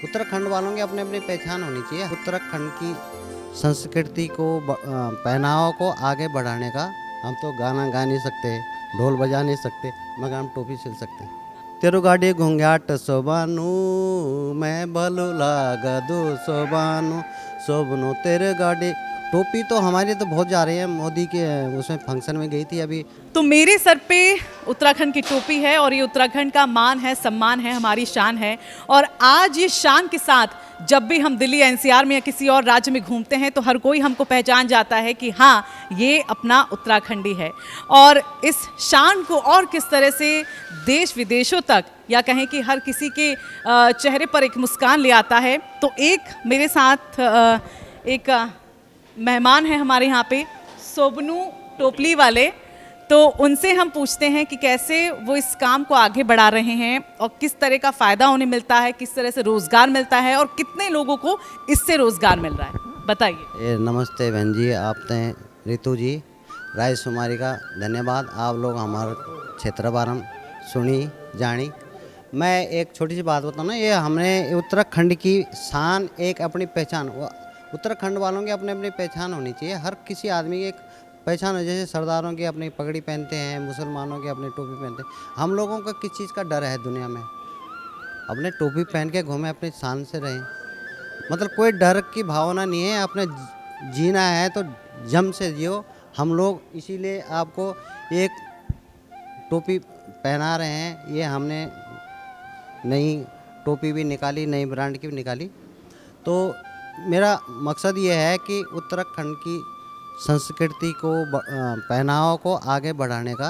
उत्तराखंड वालों की अपनी अपनी पहचान होनी चाहिए। उत्तराखंड की संस्कृति को पहनावा को आगे बढ़ाने का हम तो गाना गा नहीं सकते, ढोल बजा नहीं सकते, मगर हम टोपी सिल सकते हैं। तेरू गाड़ी घूंघाट सोबानू मैं भलू लागदू सोबानू सोबनू तेरे गाड़ी। टोपी तो हमारी तो बहुत जा रही है, मोदी के उसमें फंक्शन में गई थी अभी। तो मेरे सर पे उत्तराखंड की टोपी है और ये उत्तराखंड का मान है, सम्मान है, हमारी शान है। और आज ये शान के साथ जब भी हम दिल्ली एनसीआर में या किसी और राज्य में घूमते हैं तो हर कोई हमको पहचान जाता है कि हाँ, ये अपना उत्तराखंडी है। और इस शान को और किस तरह से देश विदेशों तक या कहें कि हर किसी के चेहरे पर एक मुस्कान ले आता है। तो एक मेरे साथ एक मेहमान है हमारे यहाँ पे, सोबनू टोपली वाले। तो उनसे हम पूछते हैं कि कैसे वो इस काम को आगे बढ़ा रहे हैं और किस तरह का फ़ायदा उन्हें मिलता है, किस तरह से रोज़गार मिलता है और कितने लोगों को इससे रोज़गार मिल रहा है, बताइए। नमस्ते बहन जी, आप तय रितु जी, राय सुमारी का धन्यवाद। आप लोग हमारे क्षेत्र बारे सुनी जानी। मैं एक छोटी सी बात बताऊँ ना, ये हमने उत्तराखंड की शान, एक अपनी पहचान, उत्तराखंड वालों की अपनी अपनी पहचान होनी चाहिए। हर किसी आदमी की एक पहचान है। जैसे सरदारों की अपनी पगड़ी पहनते हैं, मुसलमानों की अपनी टोपी पहनते हैं। हम लोगों का किस चीज़ का डर है दुनिया में? अपने टोपी पहन के घूमें, अपनी शान से रहें। मतलब कोई डर की भावना नहीं है। अपने जीना है तो जम से जियो। हम लोग इसीलिए आपको एक टोपी पहना रहे हैं। ये हमने नई टोपी भी निकाली, नई ब्रांड की भी निकाली। तो मेरा मकसद ये है कि उत्तराखंड की संस्कृति को पहनावा को आगे बढ़ाने का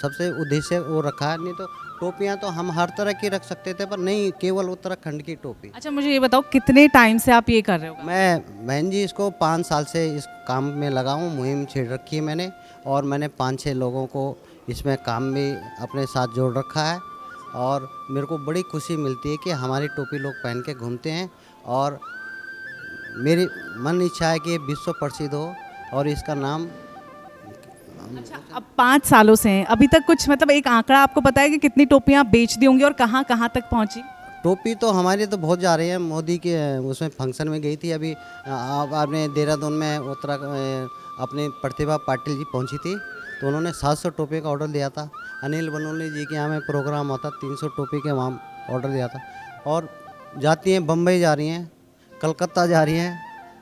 सबसे उद्देश्य वो रखा है। नहीं तो टोपियाँ तो हम हर तरह की रख सकते थे, पर नहीं, केवल उत्तराखंड की टोपी। अच्छा, मुझे ये बताओ कितने टाइम से आप ये कर रहे हो? मैं बहन जी इसको 5 साल से इस काम में लगा हूँ। मुहिम छेड़ रखी है मैंने, और मैंने 5-6 लोगों को इसमें काम भी अपने साथ जोड़ रखा है। और मेरे को बड़ी खुशी मिलती है कि हमारी टोपी लोग पहन के घूमते हैं। और मेरी मन इच्छा है कि ये विश्व प्रसिद्ध हो और इसका नाम। अच्छा, अब 5 सालों से हैं, अभी तक कुछ मतलब एक आंकड़ा आपको पता है कि कितनी टोपियां आप बेच दी होंगी और कहाँ कहाँ तक पहुंची? टोपी तो हमारी तो बहुत जा रही है, मोदी के उसमें फंक्शन में गई थी अभी। आपने देहरादून में अपनी प्रतिभा पाटिल जी पहुंची थी, तो उन्होंने 700 टोपी का ऑर्डर दिया था। अनिल बनोली जी के यहाँ में प्रोग्राम होता, 300 टोपी के वहाँ ऑर्डर दिया था। और जाती हैं, बम्बई जा रही हैं, कलकत्ता जा रही हैं,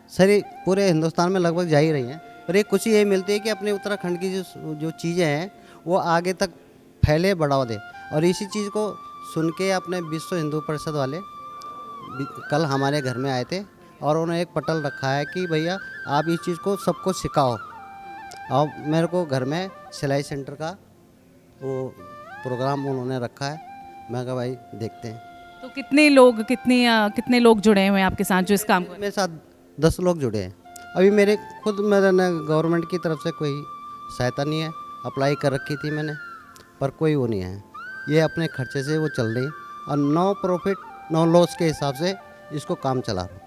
सारी पूरे हिंदुस्तान में लगभग जा ही रही हैं। पर एक खुशी यही मिलती है कि अपने उत्तराखंड की जो चीज़ें हैं वो आगे तक फैले, बढ़ावा दे। और इसी चीज़ को सुन के अपने विश्व हिंदू परिषद वाले कल हमारे घर में आए थे और उन्होंने एक पटल रखा है कि भैया आप इस चीज़ को सबको सिखाओ। और मेरे को घर में सिलाई सेंटर का वो प्रोग्राम उन्होंने रखा है। मैं कहा भाई देखते हैं। तो कितने लोग जुड़े हुए हैं आपके साथ जो इस काम को? मेरे साथ 10 लोग जुड़े हैं। अभी मेरे गवर्नमेंट की तरफ से कोई सहायता नहीं है। अप्लाई कर रखी थी मैंने, पर कोई वो नहीं है। ये अपने खर्चे से वो चल रही है और नो प्रॉफिट नो लॉस के हिसाब से इसको काम चला रहा हूँ।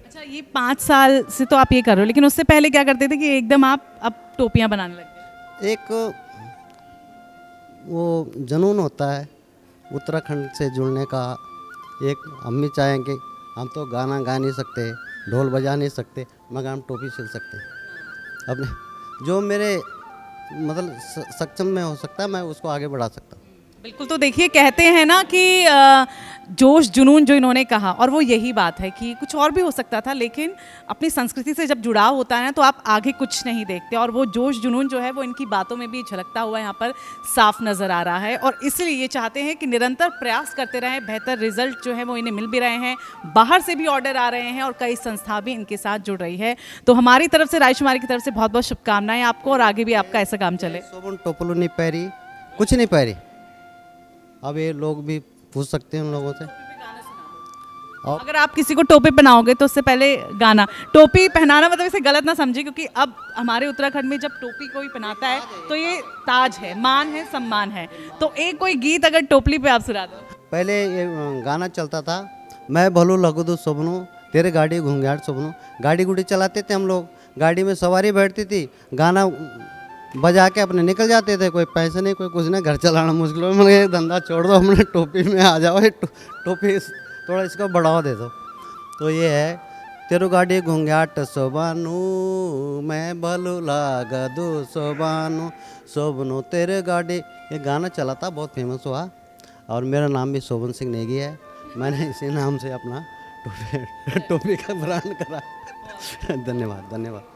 अच्छा, ये 5 साल से तो आप ये कर रहे हो, लेकिन उससे पहले क्या करते थे कि एकदम आप अब टोपियां बनाने लगे? एक वो जुनून होता है उत्तराखंड से जुड़ने का। एक हम भी चाहें कि हम तो गाना गा नहीं सकते, ढोल बजा नहीं सकते, मगर हम टोपी सिल सकते हैं। अपने जो मेरे मतलब सक्षम में हो सकता है, मैं उसको आगे बढ़ा सकता हूँ। बिल्कुल। तो देखिए, कहते हैं ना कि जोश जुनून जो इन्होंने कहा, और वो यही बात है कि कुछ और भी हो सकता था, लेकिन अपनी संस्कृति से जब जुड़ाव होता है ना तो आप आगे कुछ नहीं देखते। और वो जोश जुनून जो है वो इनकी बातों में भी झलकता हुआ यहाँ पर साफ नज़र आ रहा है। और इसलिए ये चाहते हैं कि निरंतर प्रयास करते रहें, बेहतर रिजल्ट जो है वो इन्हें मिल भी रहे हैं, बाहर से भी ऑर्डर आ रहे हैं और कई संस्था भी इनके साथ जुड़ रही है। तो हमारी तरफ से, राजकुमारी की तरफ से बहुत बहुत शुभकामनाएं आपको, और आगे भी आपका ऐसा काम चले। सोबन टोपलू नहीं पैरी, कुछ नहीं पैरी। अब ये लोग भी पूछ सकते हैं उन लोगों से। और अगर आप किसी को टोपी पहनाओगे तो उससे पहले गाना। टोपी पहनाना मतलब इसे गलत ना समझिए, क्योंकि अब हमारे उत्तराखंड में जब टोपी कोई पहनाता है तो ये ताज है, मान है, सम्मान है। तो एक कोई गीत अगर टोपली पे आप सुना दो। पहले ये गाना चलता था, मैं भलू लगदू सोबनू तेरे गाड़ी घूंघाट सोबनू। गाड़ी गुड़ी चलाते थे हम लोग, गाड़ी में सवारी बैठती थी, गाना बजा के अपने निकल जाते थे। कोई पैसे नहीं, कोई कुछ नहीं, घर चलाना मुश्किल हो। मैंने ये धंधा छोड़ दो, हमने टोपी में आ जाओ। टोपी थोड़ा इसको बढ़ावा दे दो। तो ये है तेरू गाड़ी घूंघाट सोबानू मैं भलू लाग दू सोबानू शोभनू तेरे गाड़ी। ये गाना चला था, बहुत फेमस हुआ और मेरा नाम भी शोभन सिंह नेगी है। मैंने इसी नाम से अपना टोपी का ब्रांड करा। धन्यवाद धन्यवाद।